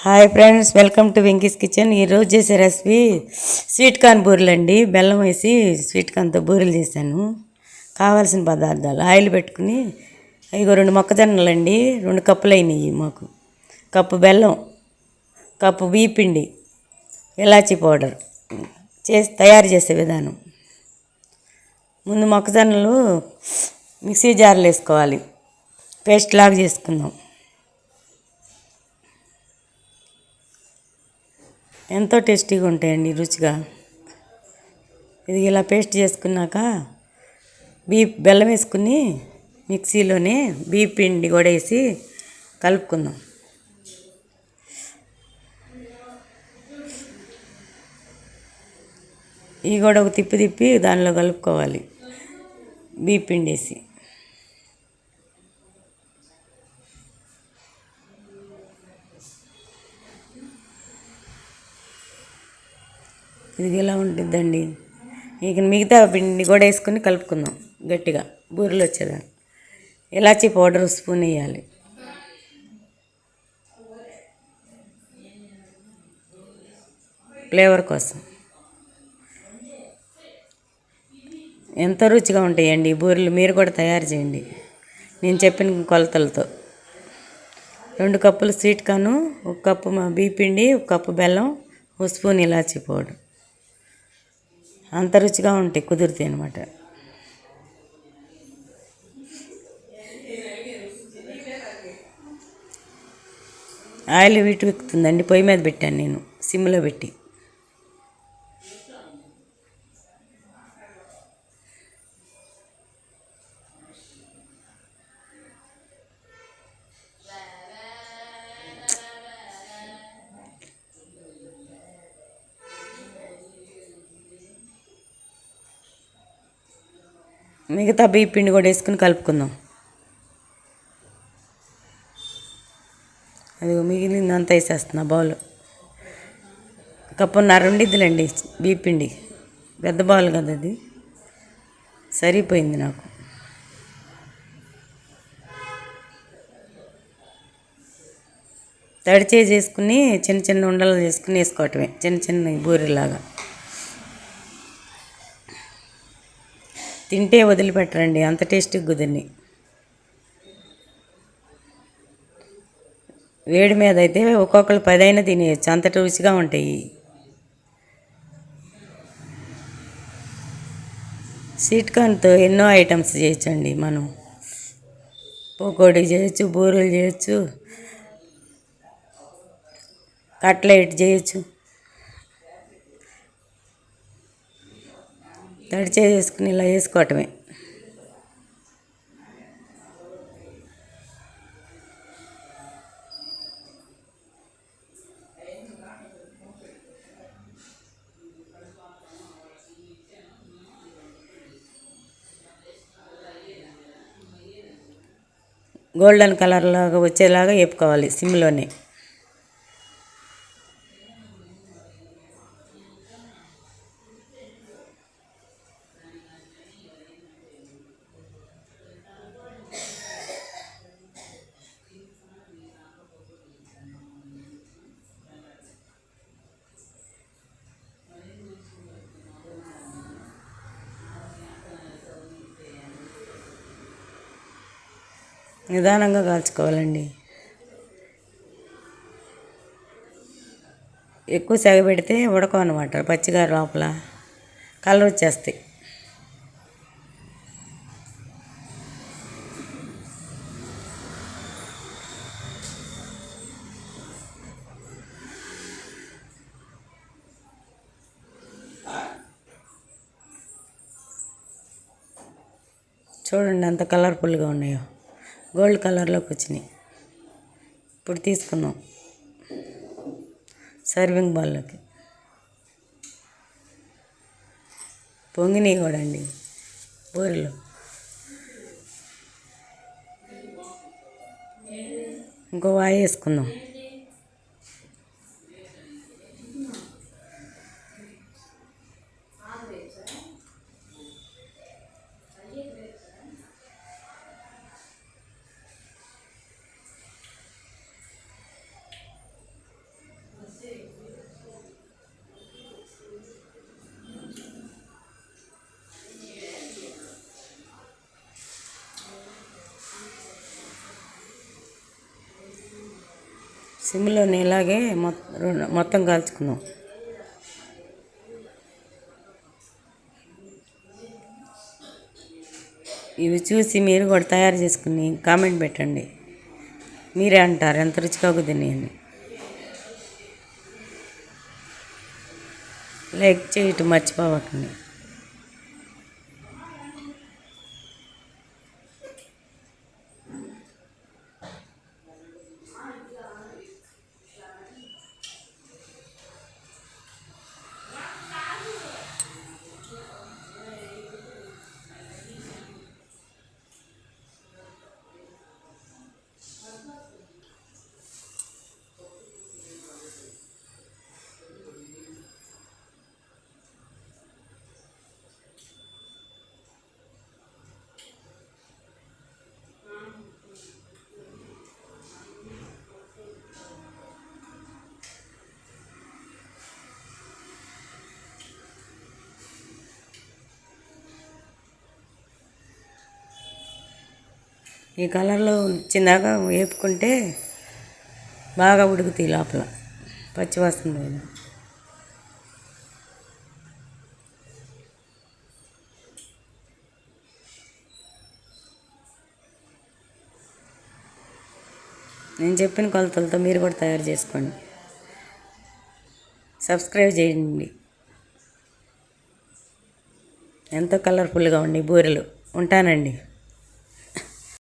Hi friends, welcome to Venky's kitchen. ఈరోజు చేసే recipe sweet corn బూరెలు అండి. బెల్లం వేసి స్వీట్ కార్న్తో బూరెలు చేశాను. కావాల్సిన పదార్థాలు: ఆయిల్ పెట్టుకుని ఇగో 2 మొక్కజొన్నలు అండి, 2 కప్పులు అయినాయి మాకు. కప్పు బెల్లం, కప్పు బియ్య పిండి, ఇలాచీ పౌడర్. తయారు చేసే విధానం: ముందు మొక్కజొన్నలు మిక్సీ జార్లో వేసుకోవాలి, పేస్ట్ లాగా చేసుకుందాం. ఎంతో టేస్టీగా ఉంటాయండి, రుచిగా. ఇది ఇలా పేస్ట్ చేసుకున్నాక బెల్లం వేసుకుని మిక్సీలోనే బియ్య పిండి కూడా వేసి కలుపుకుందాం. ఇవి కూడా ఒక తిప్పి దానిలో కలుపుకోవాలి, బియ్య పిండి వేసి. ఇది ఇలా ఉంటుందండి. ఇక మిగతా పిండి కూడా వేసుకొని కలుపుకుందాం గట్టిగా, బూరెలు వచ్చేదాన్ని. ఇలాచీ పౌడర్ స్పూన్ వేయాలి. ఫ్లేవర్ కోసం. ఎంతో రుచిగా ఉంటాయండి బూరెలు. మీరు కూడా తయారు చేయండి నేను చెప్పిన కొలతలతో. 2 కప్పులు స్వీట్ కార్న్, 1 కప్పు బియ్య పిండి, 1 కప్పు బెల్లం, 1 స్పూన్ ఇలాచీ పౌడర్. అంత రుచిగా ఉంటాయి కుదిరితే అనమాట. ఆయిల్ వీటెక్కుతుందండి. పొయ్యి మీద పెట్టాను నేను, సిమ్లో పెట్టి. మిగతా బియ్య పిండి కూడా వేసుకుని కలుపుకుందాం. అది మిగిలిందంతా వేసేస్తున్నా బౌల్. కప్పున్నర ఉండిద్దిలేండి బియ్య పిండి. పెద్ద బౌల్ కదా అది, సరిపోయింది నాకు. తడి చేసుకుని చిన్న చిన్న ఉండలు చేసుకుని వేసుకోవటమే, చిన్న చిన్న బూరెలాగా. తింటే వదిలిపెట్టరండి, అంత టేస్టీగా కుదిరినాయి. వేడి మీద అయితే ఒక్కొక్కరు 10 అయినా తినేయచ్చు, అంత రుచిగా ఉంటాయి. స్వీట్ కార్న్తో ఎన్నో ఐటమ్స్ చేయొచ్చండి మనం. పకోడీ చేయొచ్చు, బూరెలు చేయొచ్చు, కట్లెట్ చేయొచ్చు. తడి చేసుకుని ఇలా వేసుకోవటమే. గోల్డెన్ కలర్ లాగా వచ్చేలాగా వేపుకోవాలి సిమ్లోనే. నిదానంగా కాల్చుకోవాలండి. ఎక్కువ సెగ పెడితే ఉడకవు అనమాట, పచ్చిగా లోపల కలర్ వచ్చేస్తాయి. చూడండి ఎంత కలర్ఫుల్గా ఉన్నాయో, గోల్డ్ కలర్లోకి వచ్చినాయి. ఇప్పుడు తీసుకుందాం సర్వింగ్ బౌల్లోకి. పొంగినాయి కూడా అండి బూరెలు. ఇంకో వాయి వేసుకుందాం. సిమ్లోనే ఇలాగే మొత్తం కాల్చుకుందాం. ఇవి చూసి మీరు కూడా తయారు చేసుకుని కామెంట్ పెట్టండి. మీరే అంటారు ఎంత రుచిగా కుదిరినాయని. లైక్ చేయటం మర్చిపోవకండి. ఈ కలర్లో వచ్చిందాకా వేపుకుంటే బాగా ఉడుకుతాయి లోపల, పచ్చివాసన పోయిన. నేను చెప్పిన కొలతలతో మీరు కూడా తయారు చేసుకోండి. సబ్స్క్రైబ్ చేయండి. ఎంతో కలర్ఫుల్గా ఉండి బూరెలు. ఉంటానండి.